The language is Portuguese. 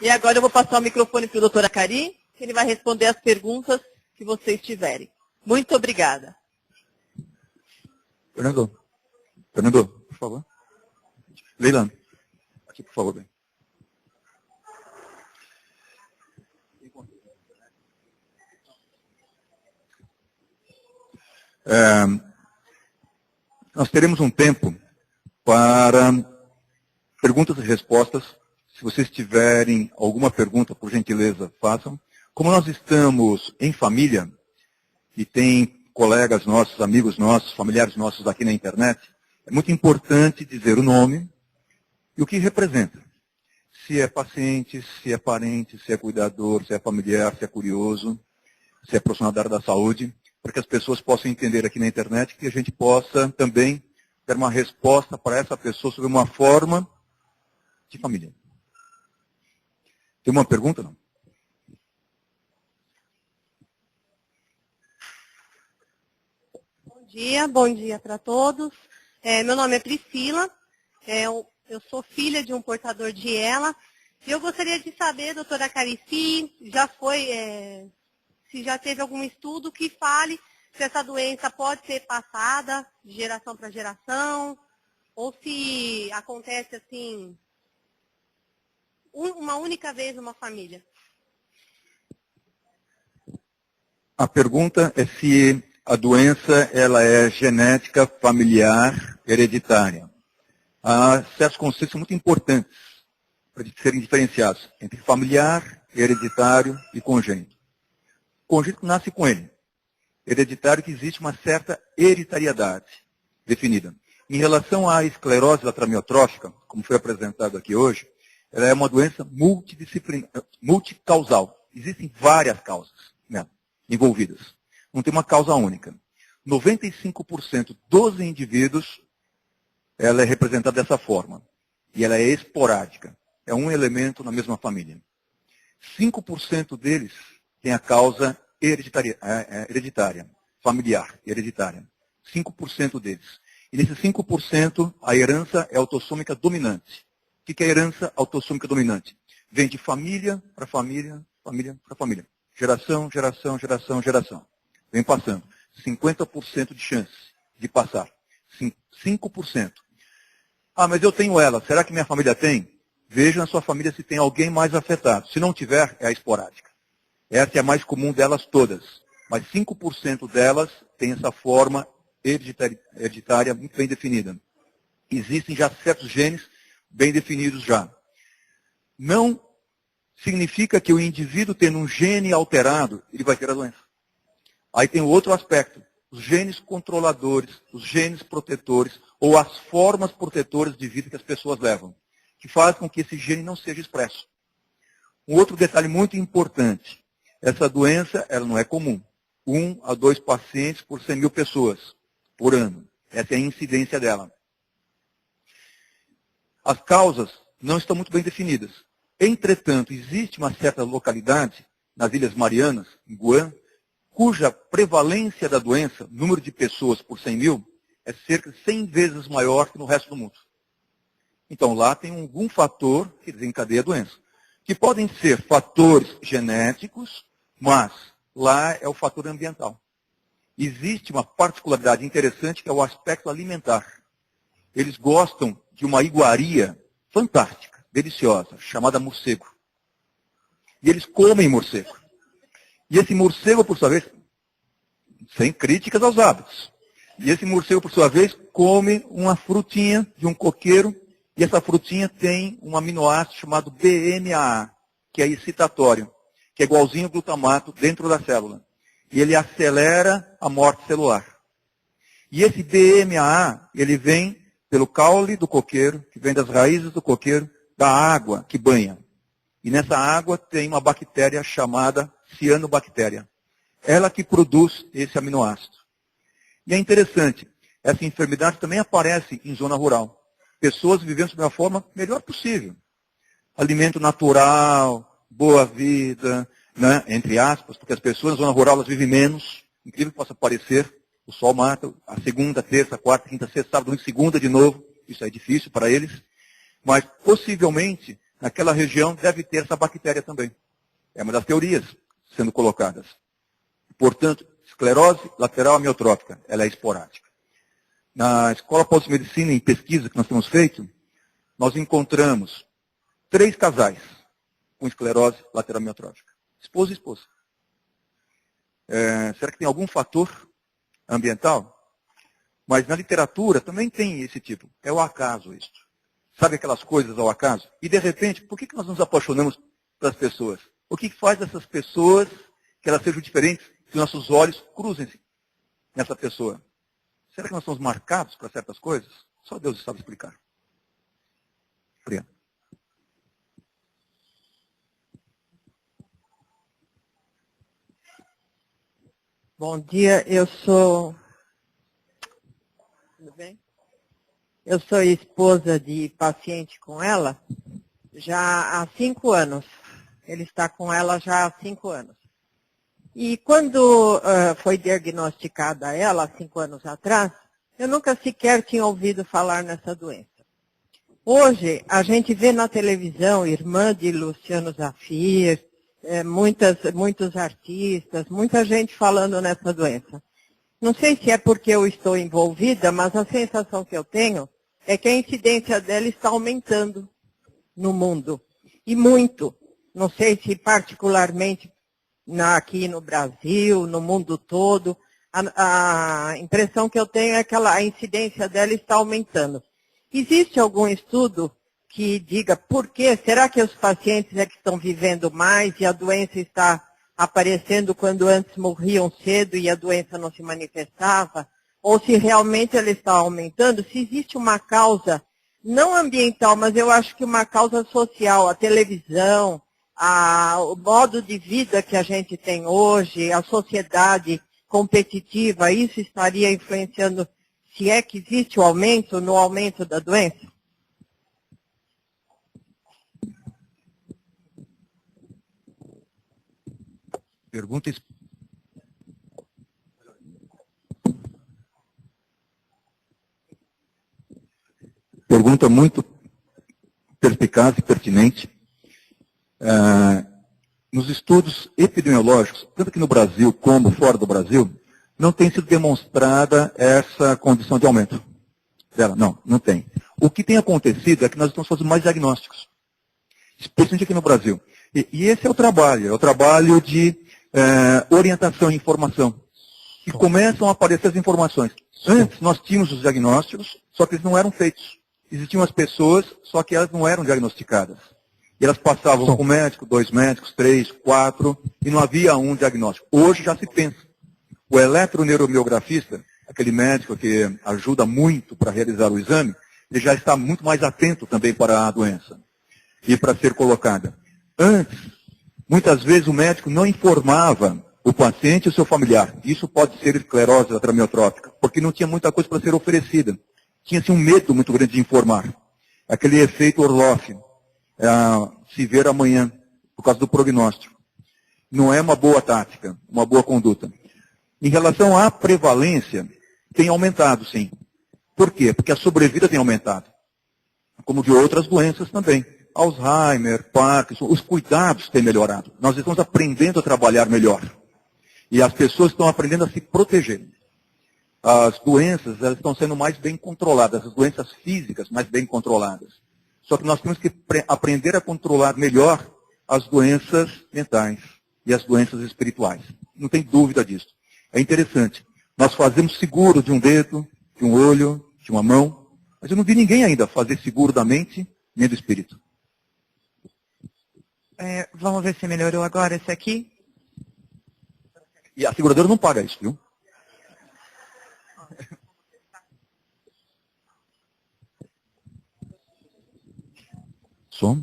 E agora eu vou passar o microfone para o doutor Acari, que ele vai responder as perguntas que vocês tiverem. Muito obrigada. Fernando, por favor. Leilani, aqui, por favor. Bem. Nós teremos um tempo para perguntas e respostas. Se vocês tiverem alguma pergunta, por gentileza, façam. Como nós estamos em família, e tem colegas nossos, amigos nossos, familiares nossos aqui na internet, é muito importante dizer o nome e o que representa. Se é paciente, se é parente, se é cuidador, se é familiar, se é curioso, se é profissional da área da saúde, para que as pessoas possam entender aqui na internet que a gente possa também ter uma resposta para essa pessoa sobre uma forma de família. Tem uma pergunta, não? Bom dia para todos. Meu nome é Priscila, eu sou filha de um portador de ELA. E eu gostaria de saber, doutora Acari, se já teve algum estudo que fale se essa doença pode ser passada de geração para geração, ou se acontece assim, uma única vez numa família. A pergunta é se a doença ela é genética, familiar, hereditária. Há certos conceitos muito importantes para serem diferenciados entre familiar, hereditário e congênito. Congênito nasce com ele. Hereditário que existe uma certa hereditariedade definida. Em relação à esclerose lateral-amiotrófica, como foi apresentado aqui hoje, ela é uma doença multicausal. Existem várias causas, né, envolvidas. Não tem uma causa única. 95% dos indivíduos, ela é representada dessa forma. E ela é esporádica. É um elemento na mesma família. 5% deles tem a causa hereditária, familiar, hereditária. 5% deles. E nesses 5%, a herança é autossômica dominante. O que é herança autossômica dominante? Vem de família para família, família para família. Geração, geração, geração, geração. Vem passando. 50% de chance de passar. 5%. Ah, mas eu tenho ela. Será que minha família tem? Veja na sua família se tem alguém mais afetado. Se não tiver, é a esporádica. Essa é a mais comum delas todas. Mas 5% delas tem essa forma hereditária muito bem definida. Existem já certos genes bem definidos já. Não significa que o indivíduo tendo um gene alterado, ele vai ter a doença. Aí tem outro aspecto. Os genes controladores, os genes protetores, ou as formas protetoras de vida que as pessoas levam, que fazem com que esse gene não seja expresso. Um outro detalhe muito importante. Essa doença, ela não é comum. 1 a 2 pacientes por 100 mil pessoas por ano. Essa é a incidência dela. As causas não estão muito bem definidas. Entretanto, existe uma certa localidade, nas Ilhas Marianas, em Guam, cuja prevalência da doença, número de pessoas por 100 mil, é cerca de 100 vezes maior que no resto do mundo. Então, lá tem algum fator que desencadeia a doença. Que podem ser fatores genéticos, mas lá é o fator ambiental. Existe uma particularidade interessante que é o aspecto alimentar. Eles gostam de uma iguaria fantástica, deliciosa, chamada morcego. E eles comem morcego. E esse morcego, por sua vez, sem críticas aos hábitos. E esse morcego, por sua vez, come uma frutinha de um coqueiro, e essa frutinha tem um aminoácido chamado BMAA, que é excitatório, que é igualzinho ao glutamato dentro da célula. E ele acelera a morte celular. E esse BMAA, ele vem pelo caule do coqueiro, que vem das raízes do coqueiro, da água que banha. E nessa água tem uma bactéria chamada cianobactéria. Ela que produz esse aminoácido. E é interessante, essa enfermidade também aparece em zona rural. Pessoas vivendo de uma forma melhor possível. Alimento natural, boa vida, né, entre aspas, porque as pessoas na zona rural elas vivem menos, incrível que possa parecer, o sol mata, a segunda, terça, quarta, quinta, sexta, sábado, domingo, segunda de novo, isso é difícil para eles, mas possivelmente naquela região deve ter essa bactéria também. É uma das teorias sendo colocadas. Portanto, esclerose lateral amiotrófica, ela é esporádica. Na Escola Paulista-Medicina, em pesquisa que nós temos feito, nós encontramos 3 casais com esclerose lateral amiotrófica. Esposa e esposa. Será que tem algum fator ambiental? Mas na literatura também tem esse tipo. É o acaso isso. Sabe aquelas coisas ao acaso? E de repente, por que nós nos apaixonamos pelas pessoas? O que faz essas pessoas que elas sejam diferentes, que nossos olhos cruzem-se nessa pessoa? Será que nós somos marcados para certas coisas? Só Deus sabe explicar. Obrigado. Bom dia, Tudo bem? Eu sou esposa de paciente com ela já há 5 anos. Ele está com ela já há 5 anos. E quando foi diagnosticada ela, há 5 anos atrás, eu nunca sequer tinha ouvido falar nessa doença. Hoje, a gente vê na televisão, irmã de Luciano Zafir, muitos artistas, muita gente falando nessa doença. Não sei se é porque eu estou envolvida, mas a sensação que eu tenho é que a incidência dela está aumentando no mundo. E muito. Não sei se particularmente aqui no Brasil, no mundo todo. A impressão que eu tenho é que a incidência dela está aumentando. Existe algum estudo que diga por quê? Será que os pacientes é que estão vivendo mais e a doença está aparecendo quando antes morriam cedo e a doença não se manifestava? Ou se realmente ela está aumentando? Se existe uma causa, não ambiental, mas eu acho que uma causa social, a televisão, o modo de vida que a gente tem hoje, a sociedade competitiva, isso estaria influenciando, se é que existe o aumento, no aumento da doença? Pergunta muito perspicaz e pertinente. Nos estudos epidemiológicos, tanto aqui no Brasil como fora do Brasil, não tem sido demonstrada essa condição de aumento dela. Não tem. O que tem acontecido é que nós estamos fazendo mais diagnósticos, especialmente aqui no Brasil. E esse é o trabalho de orientação e informação. E começam a aparecer as informações. Antes nós tínhamos os diagnósticos, só que eles não eram feitos. Existiam as pessoas, só que elas não eram diagnosticadas. E elas passavam com um médico, 2 médicos, 3, 4, e não havia um diagnóstico. Hoje já se pensa. O eletroneuromiografista, aquele médico que ajuda muito para realizar o exame, ele já está muito mais atento também para a doença e para ser colocada. Antes, muitas vezes o médico não informava o paciente e o seu familiar. Isso pode ser esclerose lateral amiotrófica, porque não tinha muita coisa para ser oferecida. Tinha-se um medo muito grande de informar. Aquele efeito Orloff, se ver amanhã, por causa do prognóstico. Não é uma boa tática, uma boa conduta. Em relação à prevalência, tem aumentado, sim. Por quê? Porque a sobrevida tem aumentado. Como de outras doenças também. Alzheimer, Parkinson, os cuidados têm melhorado. Nós estamos aprendendo a trabalhar melhor. E as pessoas estão aprendendo a se proteger. As doenças, elas estão sendo mais bem controladas, as doenças físicas mais bem controladas. Só que nós temos que aprender a controlar melhor as doenças mentais e as doenças espirituais. Não tem dúvida disso. É interessante. Nós fazemos seguro de um dedo, de um olho, de uma mão, mas eu não vi ninguém ainda fazer seguro da mente nem do espírito. Vamos ver se melhorou agora esse aqui. E a seguradora não paga isso, viu? Som?